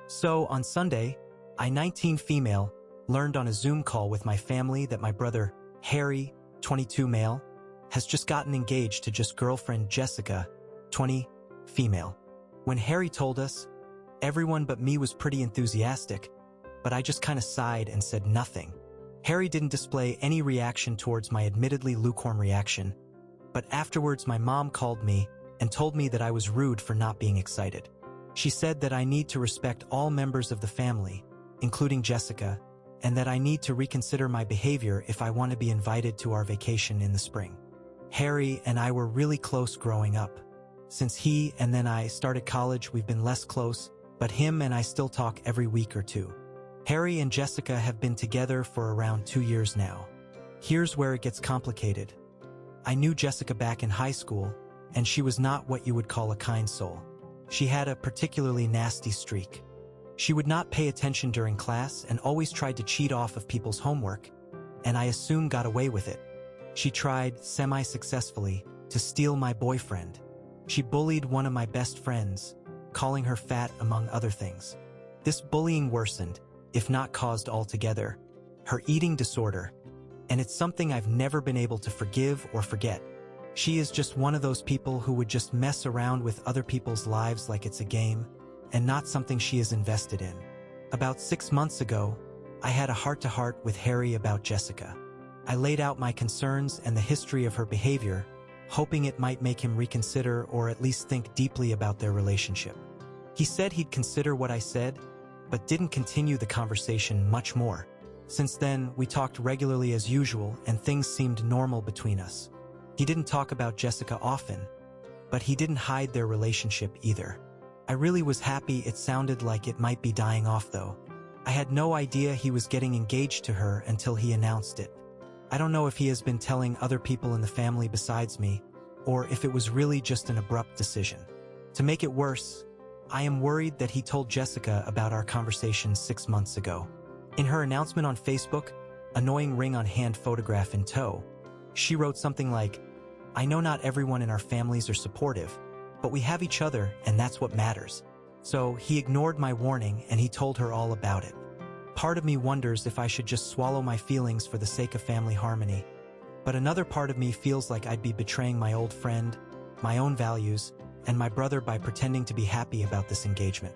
So, on Sunday, I, 19 female, learned on a Zoom call with my family that my brother, Harry, 22 male, has just gotten engaged to just girlfriend Jessica, 20, female. When Harry told us, everyone but me was pretty enthusiastic, but I just kind of sighed and said nothing. Harry didn't display any reaction towards my admittedly lukewarm reaction, but afterwards my mom called me and told me that I was rude for not being excited. She said that I need to respect all members of the family, including Jessica, and that I need to reconsider my behavior if I want to be invited to our vacation in the spring. Harry and I were really close growing up. Since he and then I started college, we've been less close, but him and I still talk every week or two. Harry and Jessica have been together for around 2 years now. Here's where it gets complicated. I knew Jessica back in high school, and she was not what you would call a kind soul. She had a particularly nasty streak. She would not pay attention during class and always tried to cheat off of people's homework, and I assume got away with it. She tried, semi-successfully, to steal my boyfriend. She bullied one of my best friends, calling her fat among other things. This bullying worsened, if not caused altogether, her eating disorder, and it's something I've never been able to forgive or forget. She is just one of those people who would just mess around with other people's lives like it's a game, and not something she is invested in. About 6 months ago, I had a heart-to-heart with Harry about Jessica. I laid out my concerns and the history of her behavior, hoping it might make him reconsider or at least think deeply about their relationship. He said he'd consider what I said, but didn't continue the conversation much more. Since then, we talked regularly as usual and things seemed normal between us. He didn't talk about Jessica often, but he didn't hide their relationship either. I really was happy. It sounded like it might be dying off though. I had no idea he was getting engaged to her until he announced it. I don't know if he has been telling other people in the family besides me, or if it was really just an abrupt decision. To make it worse, I am worried that he told Jessica about our conversation 6 months ago. In her announcement on Facebook, annoying ring on hand photograph in tow, she wrote something like, "I know not everyone in our families are supportive, but we have each other and that's what matters." So he ignored my warning and he told her all about it. Part of me wonders if I should just swallow my feelings for the sake of family harmony, but another part of me feels like I'd be betraying my old friend, my own values, and my brother by pretending to be happy about this engagement.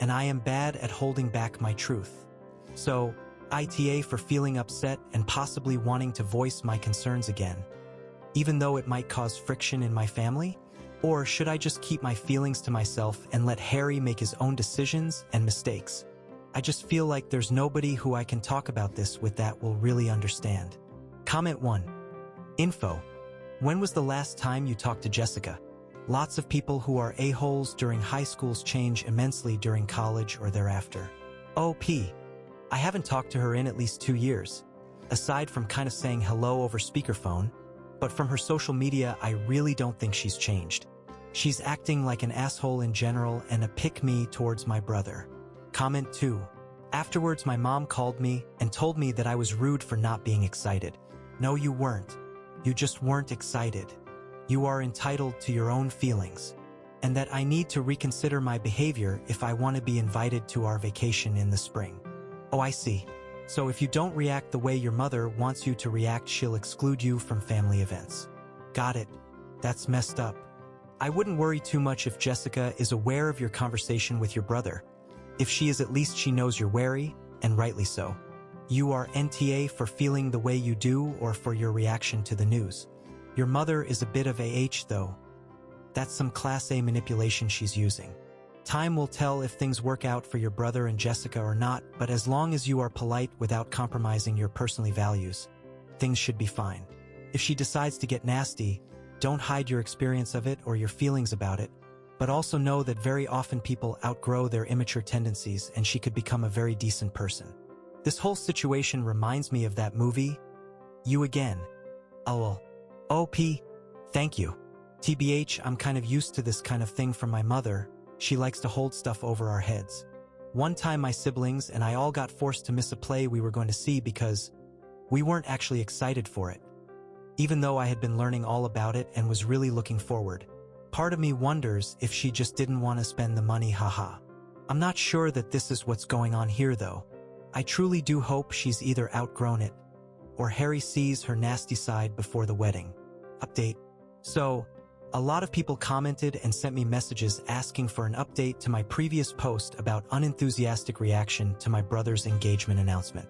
And I am bad at holding back my truth. So, ITA for feeling upset and possibly wanting to voice my concerns again, even though it might cause friction in my family? Or should I just keep my feelings to myself and let Harry make his own decisions and mistakes? I just feel like there's nobody who I can talk about this with that will really understand. Comment 1. Info. When was the last time you talked to Jessica? Lots of people who are a-holes during high schools change immensely during college or thereafter. OP. I haven't talked to her in at least 2 years, aside from kind of saying hello over speakerphone, but from her social media I really don't think she's changed. She's acting like an asshole in general and a pick-me towards my brother. Comment 2. Afterwards my mom called me and told me that I was rude for not being excited. No, you weren't. You just weren't excited. You are entitled to your own feelings. And that I need to reconsider my behavior if I want to be invited to our vacation in the spring. Oh, I see. So if you don't react the way your mother wants you to react, she'll exclude you from family events. Got it. That's messed up. I wouldn't worry too much if Jessica is aware of your conversation with your brother. If she is, at least she knows you're wary, and rightly so. You are NTA for feeling the way you do or for your reaction to the news. Your mother is a bit of AH though. That's some class A manipulation she's using. Time will tell if things work out for your brother and Jessica or not, but as long as you are polite without compromising your personal values, things should be fine. If she decides to get nasty, don't hide your experience of it or your feelings about it, but also know that very often people outgrow their immature tendencies and she could become a very decent person. This whole situation reminds me of that movie, You Again. LOL. OP. Thank you. TBH, I'm kind of used to this kind of thing from my mother. She likes to hold stuff over our heads. One time my siblings and I all got forced to miss a play we were going to see because we weren't actually excited for it, even though I had been learning all about it and was really looking forward. Part of me wonders if she just didn't want to spend the money, haha. I'm not sure that this is what's going on here though. I truly do hope she's either outgrown it or Harry sees her nasty side before the wedding. Update. So, a lot of people commented and sent me messages asking for an update to my previous post about unenthusiastic reaction to my brother's engagement announcement.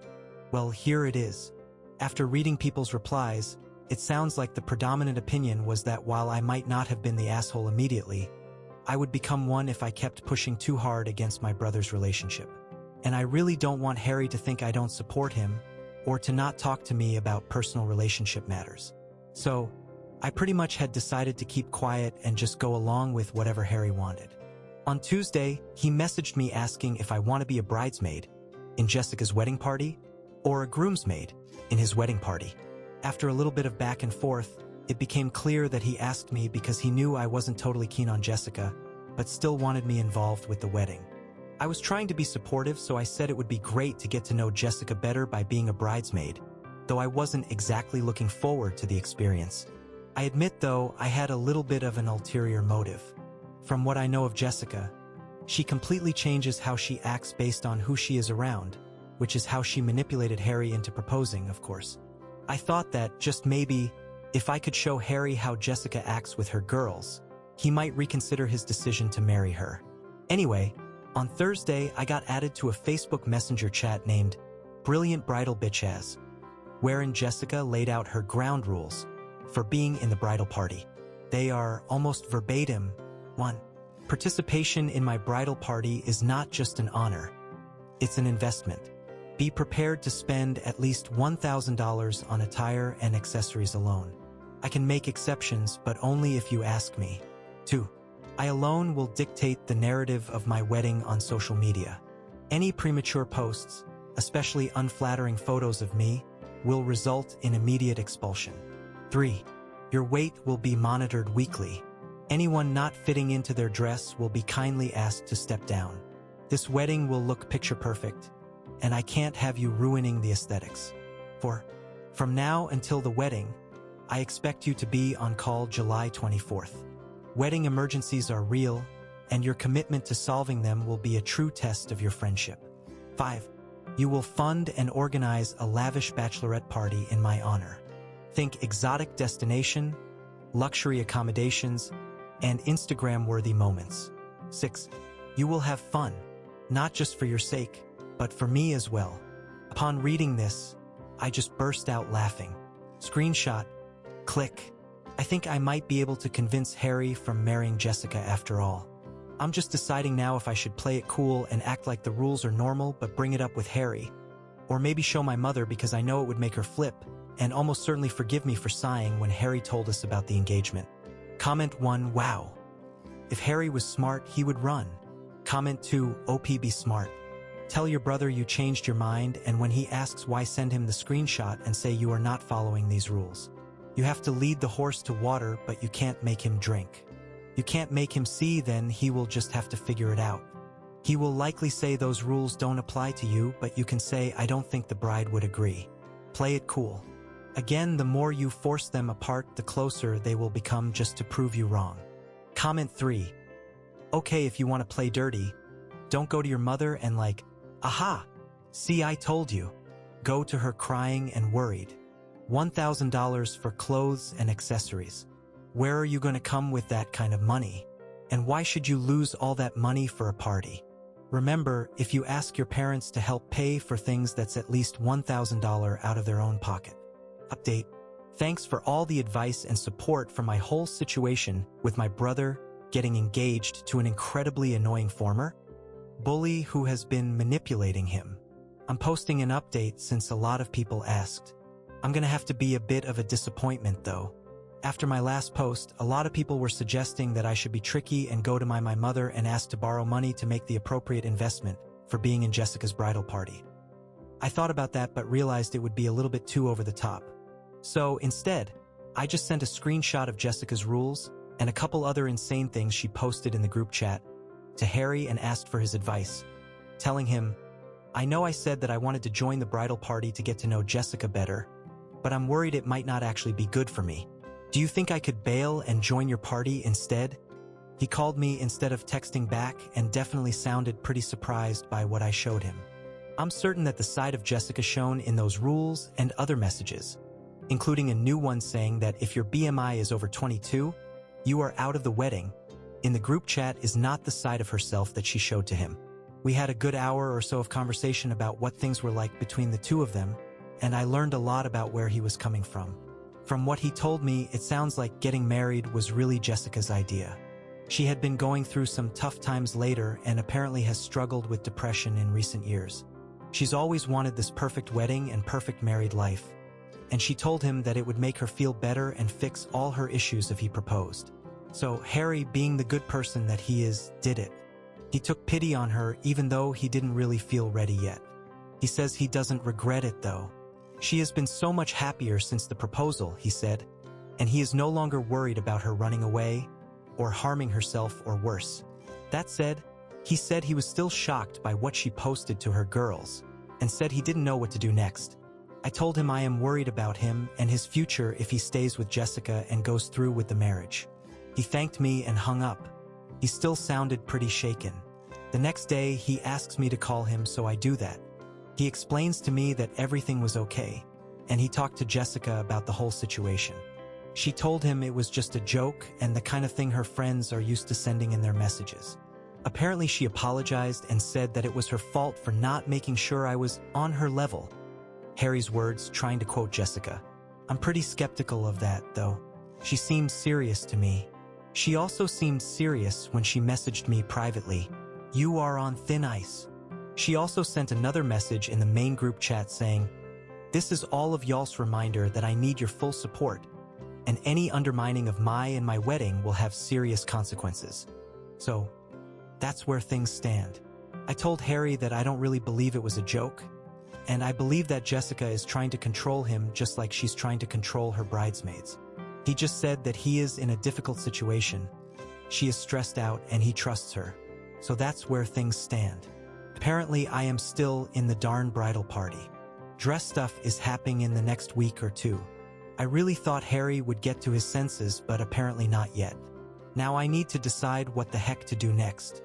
Well, here it is. After reading people's replies, it sounds like the predominant opinion was that while I might not have been the asshole immediately, I would become one if I kept pushing too hard against my brother's relationship. And I really don't want Harry to think I don't support him or to not talk to me about personal relationship matters. So, I pretty much had decided to keep quiet and just go along with whatever Harry wanted. On Tuesday, he messaged me asking if I want to be a bridesmaid in Jessica's wedding party or a groomsmaid in his wedding party. After a little bit of back and forth, it became clear that he asked me because he knew I wasn't totally keen on Jessica, but still wanted me involved with the wedding. I was trying to be supportive, so I said it would be great to get to know Jessica better by being a bridesmaid, though I wasn't exactly looking forward to the experience. I admit, though, I had a little bit of an ulterior motive. From what I know of Jessica, she completely changes how she acts based on who she is around, which is how she manipulated Harry into proposing, of course. I thought that, just maybe, if I could show Harry how Jessica acts with her girls, he might reconsider his decision to marry her. Anyway, on Thursday, I got added to a Facebook Messenger chat named Brilliant Bridal Bitches, wherein Jessica laid out her ground rules for being in the bridal party. They are almost verbatim. 1. Participation in my bridal party is not just an honor. It's an investment. Be prepared to spend at least $1,000 on attire and accessories alone. I can make exceptions, but only if you ask me. 2. I alone will dictate the narrative of my wedding on social media. Any premature posts, especially unflattering photos of me, will result in immediate expulsion. 3. Your weight will be monitored weekly. Anyone not fitting into their dress will be kindly asked to step down. This wedding will look picture perfect, and I can't have you ruining the aesthetics. 4. From now until the wedding, I expect you to be on call July 24th. Wedding emergencies are real, and your commitment to solving them will be a true test of your friendship. 5. You will fund and organize a lavish bachelorette party in my honor. Think exotic destination, luxury accommodations, and Instagram-worthy moments. 6. You will have fun, not just for your sake, but for me as well. Upon reading this, I just burst out laughing. Screenshot. Click. I think I might be able to convince Harry from marrying Jessica after all. I'm just deciding now if I should play it cool and act like the rules are normal but bring it up with Harry. Or maybe show my mother because I know it would make her flip and almost certainly forgive me for sighing when Harry told us about the engagement. Comment 1, wow. If Harry was smart, he would run. Comment 2, OP be smart. Tell your brother you changed your mind, and when he asks why, send him the screenshot and say you are not following these rules. You have to lead the horse to water, but you can't make him drink. You can't make him see, then he will just have to figure it out. He will likely say those rules don't apply to you, but you can say, I don't think the bride would agree. Play it cool. Again, the more you force them apart, the closer they will become, just to prove you wrong. Comment 3. Okay, if you want to play dirty, don't go to your mother and like, aha, see, I told you. Go to her crying and worried. $1,000 for clothes and accessories. Where are you going to come with that kind of money? And why should you lose all that money for a party? Remember, if you ask your parents to help pay for things, that's at least $1,000 out of their own pocket. Update. Thanks for all the advice and support for my whole situation with my brother getting engaged to an incredibly annoying former bully who has been manipulating him. I'm posting an update since a lot of people asked. I'm gonna have to be a bit of a disappointment though. After my last post, a lot of people were suggesting that I should be tricky and go to my mother and ask to borrow money to make the appropriate investment for being in Jessica's bridal party. I thought about that but realized it would be a little bit too over the top. So instead, I just sent a screenshot of Jessica's rules and a couple other insane things she posted in the group chat to Harry and asked for his advice, telling him, I know I said that I wanted to join the bridal party to get to know Jessica better, but I'm worried it might not actually be good for me. Do you think I could bail and join your party instead? He called me instead of texting back and definitely sounded pretty surprised by what I showed him. I'm certain that the side of Jessica shown in those rules and other messages, including a new one saying that if your BMI is over 22, you are out of the wedding, in the group chat is not the side of herself that she showed to him. We had a good hour or so of conversation about what things were like between the two of them, and I learned a lot about where he was coming from. From what he told me, it sounds like getting married was really Jessica's idea. She had been going through some tough times later and apparently has struggled with depression in recent years. She's always wanted this perfect wedding and perfect married life, and she told him that it would make her feel better and fix all her issues if he proposed. So Harry, being the good person that he is, did it. He took pity on her even though he didn't really feel ready yet. He says he doesn't regret it though. She has been so much happier since the proposal, he said, and he is no longer worried about her running away or harming herself or worse. That said, he said he was still shocked by what she posted to her girls and said he didn't know what to do next. I told him I am worried about him and his future if he stays with Jessica and goes through with the marriage. He thanked me and hung up. He still sounded pretty shaken. The next day, he asks me to call him, so I do that. He explains to me that everything was okay, and he talked to Jessica about the whole situation. She told him it was just a joke and the kind of thing her friends are used to sending in their messages. Apparently, she apologized and said that it was her fault for not making sure I was on her level. Harry's words, trying to quote Jessica. I'm pretty skeptical of that, though. She seemed serious to me. She also seemed serious when she messaged me privately. You are on thin ice. She also sent another message in the main group chat saying, this is all of y'all's reminder that I need your full support, and any undermining of my and my wedding will have serious consequences. So, that's where things stand. I told Harry that I don't really believe it was a joke, and I believe that Jessica is trying to control him just like she's trying to control her bridesmaids. He just said that he is in a difficult situation. She is stressed out and he trusts her. So that's where things stand. Apparently, I am still in the darn bridal party. Dress stuff is happening in the next week or two. I really thought Harry would get to his senses, but apparently not yet. Now I need to decide what the heck to do next.